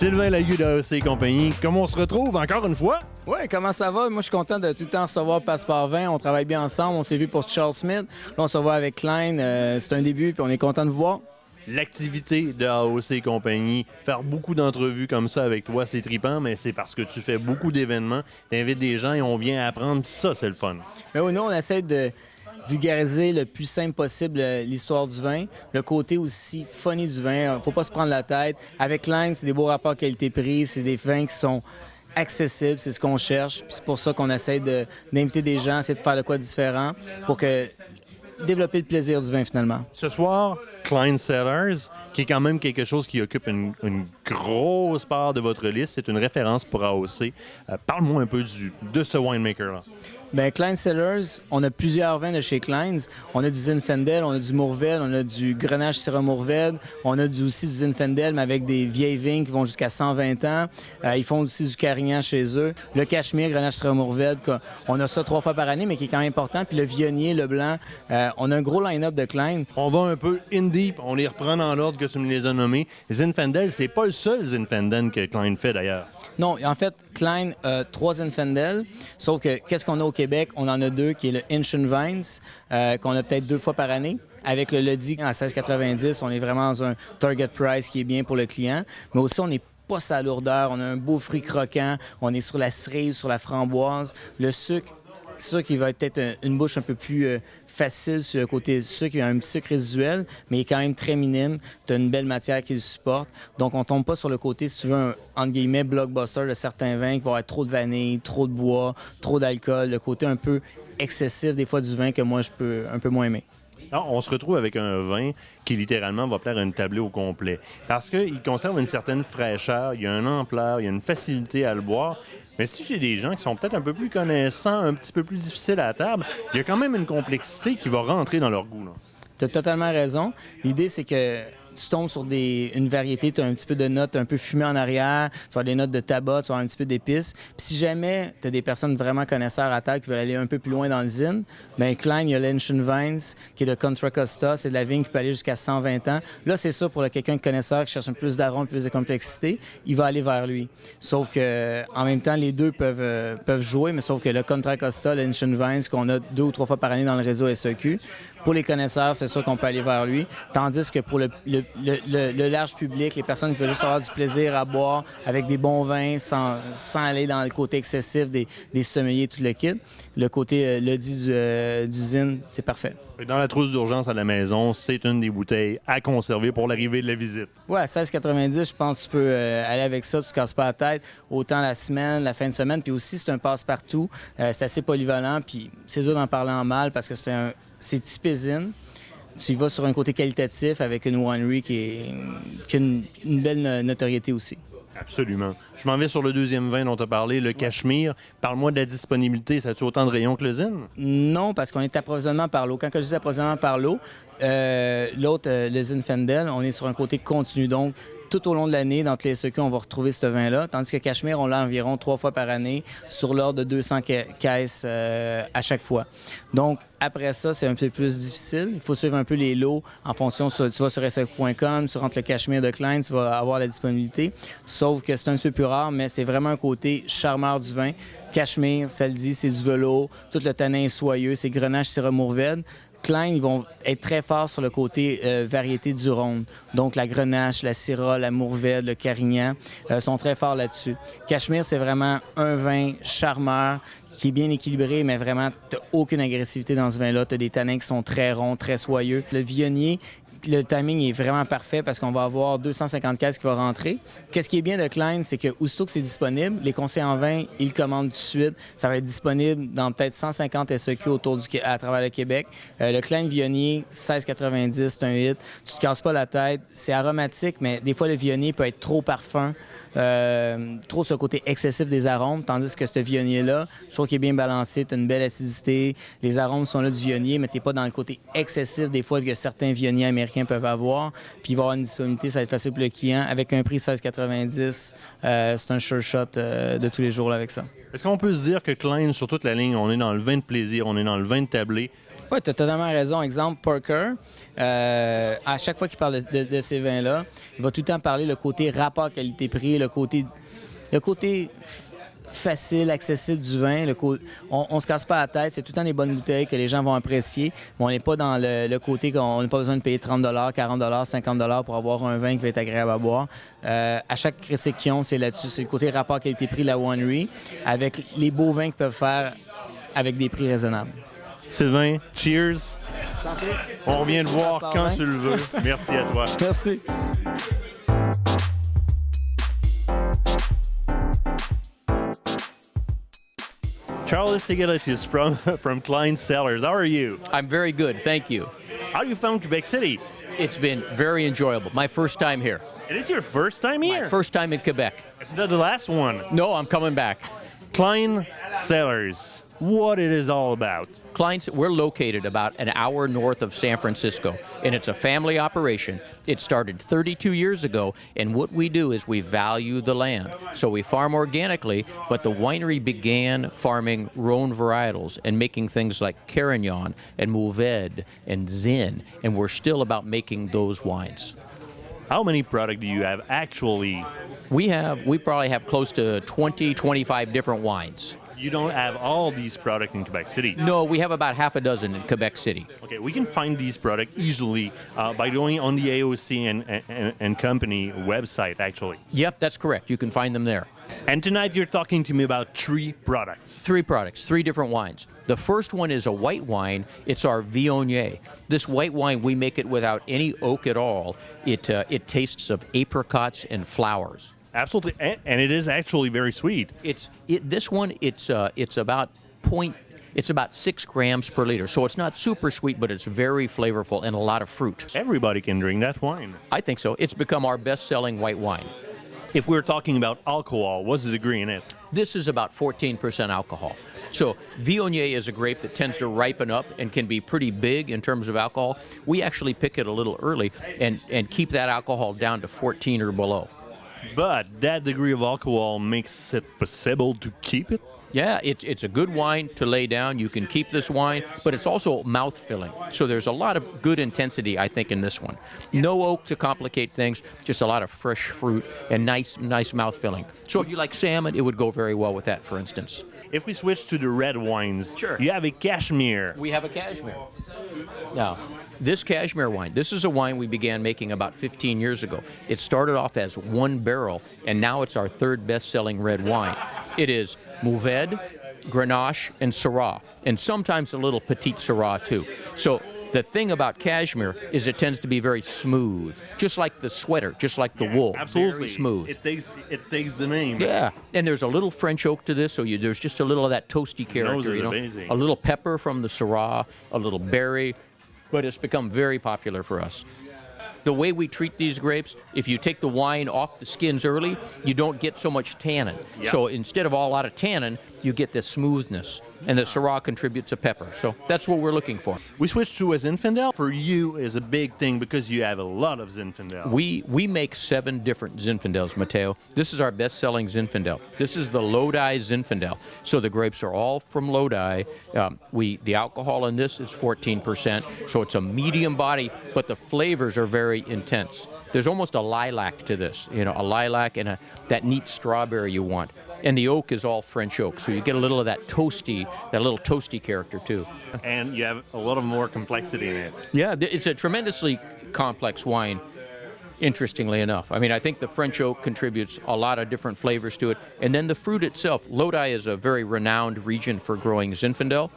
Sylvain Lague de AOC Compagnie, comment on se retrouve encore une fois? Oui, comment ça va? Moi, je suis content de tout le temps recevoir Passeport 20. On travaille bien ensemble. On s'est vu pour Charles Smith. Là, on se voit avec Cline. C'est un début, puis on est content de vous voir. L'activité de AOC Compagnie, faire beaucoup d'entrevues comme ça avec toi, c'est trippant, mais c'est parce que tu fais beaucoup d'événements, tu invites des gens et on vient apprendre, puis ça, c'est le fun. Mais oui, nous, on essaie de vulgariser le plus simple possible l'histoire du vin, le côté aussi funny du vin. Faut pas se prendre la tête. Avec Lague, c'est des beaux rapports qualité-prix, c'est des vins qui sont accessibles, c'est ce qu'on cherche. Puis c'est pour ça qu'on essaie d'inviter des gens, essayer de faire de quoi différent pour développer le plaisir du vin finalement. Ce soir, CLINE Cellars, qui est quand même quelque chose qui occupe une grosse part de votre liste, c'est une référence pour AOC. Parle-moi un peu de ce winemaker-là. Bien, CLINE Cellars, on a plusieurs vins de chez Clines. On a du Zinfandel, on a du Mourvèdre, on a du Grenache Syrah Mourvèdre, on a aussi du Zinfandel, mais avec des vieilles vignes qui vont jusqu'à 120 ans. Ils font aussi du Carignan chez eux. Le Cachemire, Grenache Syrah Mourvèdre, on a ça 3 fois par année, mais qui est quand même important. Puis le Viognier, le Blanc, on a un gros line-up de Clines. On va un peu in deep, on les reprend dans l'ordre que tu me les as nommés. Zinfandel, c'est pas le seul Zinfandel que CLINE fait d'ailleurs. Non, en fait, CLINE a 3 Zinfandel, sauf que qu'est-ce qu'on a au Québec? On en a 2, qui est le Ancient Vines, qu'on a peut-être 2 fois par année. Avec le Lague à 16,90, on est vraiment dans un target price qui est bien pour le client. Mais aussi, on n'est pas sa lourdeur, on a un beau fruit croquant, on est sur la cerise, sur la framboise. Le sucre, c'est sûr qu'il va être peut-être une bouche un peu plus facile sur le côté sucre. Il y a un petit sucre résiduel, mais il est quand même très minime. Tu as une belle matière qui le supporte. Donc, on tombe pas sur le côté, si tu veux, un, entre guillemets, blockbuster de certains vins qui vont avoir trop de vanille, trop de bois, trop d'alcool, le côté un peu excessif des fois du vin que moi, je peux un peu moins aimer. Alors, on se retrouve avec un vin qui littéralement va plaire à une tablée au complet. Parce qu'il conserve une certaine fraîcheur, il y a une ampleur, il y a une facilité à le boire. Mais si j'ai des gens qui sont peut-être un peu plus connaissants, un petit peu plus difficiles à la table, il y a quand même une complexité qui va rentrer dans leur goût. Tu as totalement raison. L'idée, c'est que tu tombes sur une variété, tu as un petit peu de notes un peu fumées en arrière, tu vas avoir des notes de tabac, tu vas avoir un petit peu d'épices. Puis si jamais tu as des personnes vraiment connaisseurs à table qui veulent aller un peu plus loin dans le zine, bien, Cline, il y a l'Ancient Vines, qui est de Contra Costa, c'est de la vigne qui peut aller jusqu'à 120 ans. Là, c'est ça pour quelqu'un de connaisseur qui cherche un peu plus d'arôme, plus de complexité, il va aller vers lui. Sauf que en même temps, les deux peuvent jouer, mais sauf que le Contra Costa, l'Ancient Vines, qu'on a 2 ou 3 fois par année dans le réseau SEQ, pour les connaisseurs, c'est sûr qu'on peut aller vers lui. Tandis que pour le large public, les personnes qui veulent juste avoir du plaisir à boire avec des bons vins sans aller dans le côté excessif des sommeliers, tout le kit, le côté d'usine, c'est parfait. Dans la trousse d'urgence à la maison, c'est une des bouteilles à conserver pour l'arrivée de la visite. Oui, à 16,90, je pense que tu peux aller avec ça, tu ne casses pas la tête, autant la semaine, la fin de semaine, puis aussi c'est un passe-partout, c'est assez polyvalent, puis c'est dur d'en parler en mal parce que c'est typé zine. Tu y vas sur un côté qualitatif avec une winery qui a une belle notoriété aussi. Absolument. Je m'en vais sur le deuxième vin dont tu as parlé, le Cachemire. Parle-moi de la disponibilité. Ça a-tu autant de rayons que le zine? Non, parce qu'on est approvisionnement par l'eau. Quand je dis approvisionnement par l'eau, l'autre, le Zinfandel, on est sur un côté continu. Donc, tout au long de l'année, dans les SEQ, on va retrouver ce vin-là. Tandis que Cachemire, on l'a environ 3 fois par année, sur l'ordre de 200 caisses à chaque fois. Donc, après ça, c'est un peu plus difficile. Il faut suivre un peu les lots en fonction. Tu vas sur SEQ.com, tu rentres le Cachemire de Cline, tu vas avoir la disponibilité. Sauf que c'est un petit peu plus rare, mais c'est vraiment un côté charmeur du vin. Cachemire, ça le dit, c'est du velours. Tout le tanin est soyeux, c'est Grenache Syrah Mourvèdre. Cline, ils vont être très forts sur le côté variété du rhône. Donc, la Grenache, la Syrah, la Mourvèdre, le Carignan sont très forts là-dessus. Cachemire, c'est vraiment un vin charmeur qui est bien équilibré, mais vraiment, tu n'as aucune agressivité dans ce vin-là. Tu as des tanins qui sont très ronds, très soyeux. Le Viognier, le timing est vraiment parfait parce qu'on va avoir 250 caisses qui vont rentrer. Qu'est-ce qui est bien de Cline, c'est que aussitôt que c'est disponible, les conseillers en vin, ils le commandent tout de suite. Ça va être disponible dans peut-être 150 SEQ à travers le Québec. Le Cline Viognier, 16,90, c'est un hit. Tu te casses pas la tête. C'est aromatique, mais des fois, le Viognier peut être trop parfum. Trop ce côté excessif des arômes, tandis que ce Viognier-là, je trouve qu'il est bien balancé, tu as une belle acidité, les arômes sont là du Viognier, mais tu n'es pas dans le côté excessif des fois que certains Viogniers américains peuvent avoir, puis il va y avoir une disponibilité, ça va être facile pour le client, avec un prix 16,90, c'est un sure shot de tous les jours là, avec ça. Est-ce qu'on peut se dire que Cline, sur toute la ligne, on est dans le vin de plaisir, on est dans le vin de tablé, Oui, tu as totalement raison. Exemple, Parker, à chaque fois qu'il parle de ces vins-là, il va tout le temps parler le côté rapport qualité-prix, le côté facile, accessible du vin. On se casse pas la tête, c'est tout le temps des bonnes bouteilles que les gens vont apprécier, mais on n'est pas dans le côté qu'on n'a pas besoin de payer 30 40 50 pour avoir un vin qui va être agréable à boire. À chaque critique qu'ils ont, c'est là-dessus. C'est le côté rapport qualité-prix de la winery, avec les beaux vins qu'ils peuvent faire avec des prix raisonnables. Sylvain, cheers. Santé. On revient te voir quand tu le veux. Merci à toi. Merci. Charles Sigelitis from CLINE Cellars. How are you? I'm very good, thank you. How do you found Quebec City? It's been very enjoyable. My first time here. It is your first time here? My first time in Quebec. It's not the last one. No, I'm coming back. CLINE Cellars. What it is all about? We're located about an hour north of San Francisco, and it's a family operation. It started 32 years ago, and what we do is we value the land. So we farm organically, but the winery began farming Rhone varietals and making things like Carignan and Mourvèdre and Zin, and we're still about making those wines. How many products do you have actually? We probably have close to 20, 25 different wines. You don't have all these products in Quebec City. No, we have about half a dozen in Quebec City. Okay, we can find these products easily by going on the AOC and company website, actually. Yep, that's correct. You can find them there. And tonight you're talking to me about 3 products. 3 products, 3 different wines. The first one is a white wine. It's our Viognier. This white wine, we make it without any oak at all. It tastes of apricots and flowers. Absolutely, and it is actually very sweet. This one, it's about 6 grams per liter, so it's not super sweet, but it's very flavorful and a lot of fruit. Everybody can drink that wine. I think so. It's become our best-selling white wine. If we're talking about alcohol, what's the degree in it? This is about 14% alcohol. So Viognier is a grape that tends to ripen up and can be pretty big in terms of alcohol. We actually pick it a little early and keep that alcohol down to 14 or below. But that degree of alcohol makes it possible to keep it? Yeah, it's a good wine to lay down. You can keep this wine, but it's also mouth-filling. So there's a lot of good intensity, I think, in this one. No oak to complicate things, just a lot of fresh fruit and nice mouth-filling. So if you like salmon, it would go very well with that, for instance. If we switch to the red wines, sure. You have a Cashmere. We have a Cashmere. Now, this Cashmere wine, this is a wine we began making about 15 years ago. It started off as 1 barrel, and now it's our 3rd best-selling red wine. It is Mourvèdre, Grenache, and Syrah, and sometimes a little Petite Syrah too. So the thing about Cashmere is it tends to be very smooth, just like the sweater, just like the wool. Absolutely. Very smooth. It takes the name. Yeah, and there's a little French oak to this, so there's just a little of that toasty character. Amazing. A little pepper from the Syrah, a little berry, but it's become very popular for us. The way we treat these grapes, if you take the wine off the skins early, you don't get so much tannin. Yep. So instead of a lot of tannin, you get this smoothness, and the Syrah contributes a pepper. So that's what we're looking for. We switched to a Zinfandel. For you is a big thing because you have a lot of Zinfandel. We make 7 different Zinfandels, Matteo. This is our best-selling Zinfandel. This is the Lodi Zinfandel. So the grapes are all from Lodi. The alcohol in this is 14%, so it's a medium body, but the flavors are very intense. There's almost a lilac to this, a lilac and that neat strawberry you want. And the oak is all French oak, so you get a little of that little toasty character too. And you have a lot of more complexity in it. Yeah, it's a tremendously complex wine, interestingly enough. I mean, I think the French oak contributes a lot of different flavors to it. And then the fruit itself, Lodi is a very renowned region for growing Zinfandel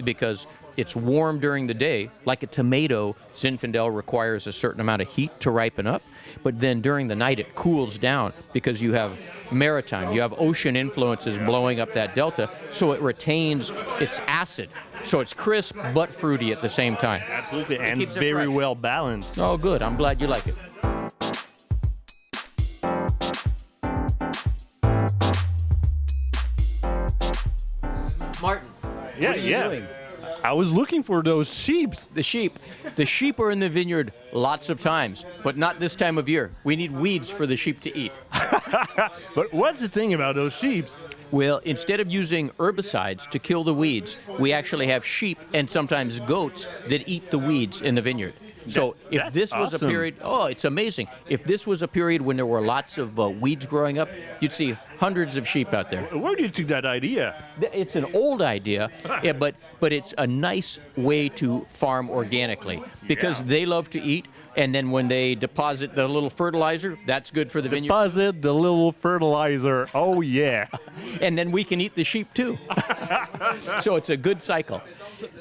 because it's warm during the day. Like a tomato, Zinfandel requires a certain amount of heat to ripen up. But then during the night, it cools down because you have maritime, you have ocean influences blowing up that delta, so it retains its acid. So it's crisp but fruity at the same time. Absolutely, and very well balanced. Oh, good. I'm glad you like it. Martin, Yeah, what are you doing? I was looking for those sheeps. The sheep. The sheep are in the vineyard lots of times, but not this time of year. We need weeds for the sheep to eat. But what's the thing about those sheeps? Well, instead of using herbicides to kill the weeds, we actually have sheep and sometimes goats that eat the weeds in the vineyard. So if That's this was awesome. a period, oh, it's amazing. If this was a period when there were lots of weeds growing up, you'd see hundreds of sheep out there. Where did you take that idea? It's an old idea, yeah, but it's a nice way to farm organically because Yeah. they love to eat. And then when they deposit the little fertilizer, that's good for the vineyard. Deposit the little fertilizer. Oh, yeah. And then we can eat the sheep too. So it's a good cycle.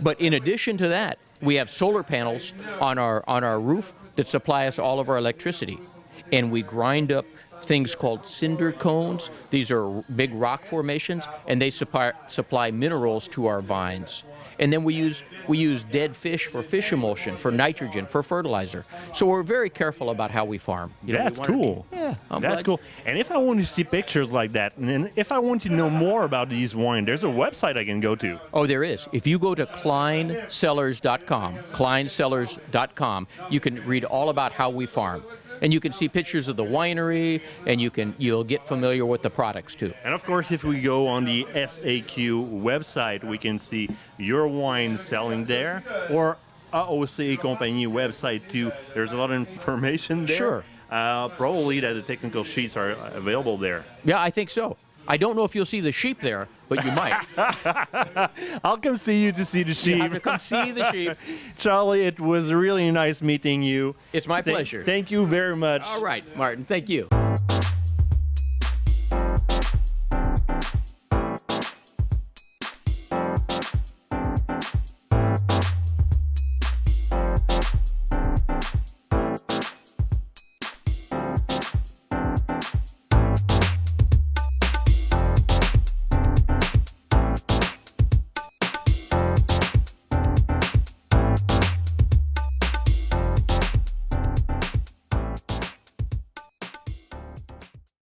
But in addition to that, we have solar panels on our roof that supply us all of our electricity. And we grind up things called cinder cones. These are big rock formations, and they supply minerals to our vines. And then we use dead fish for fish emulsion, for nitrogen, for fertilizer. So we're very careful about how we farm. You know, we That's wanna be- cool. Yeah, I'm That's glad. cool. And if I want to see pictures like that, and if I want to know more about these wines, there's a website I can go to. Oh, there is. If you go to CLINECellars.com, CLINECellars.com, you can read all about how we farm. And you can see pictures of the winery, and you'll get familiar with the products too. And of course, if we go on the SAQ website, we can see your wine selling there, or AOC Compagnie website too. There's a lot of information there. Sure. Probably that the technical sheets are available there. Yeah, I think so. I don't know if you'll see the sheep there, but you might. I'll come see you to see the You have sheep. to come see the sheep. Charlie, it was really nice meeting you. It's my pleasure. Thank you very much. All right, Martin. Thank you.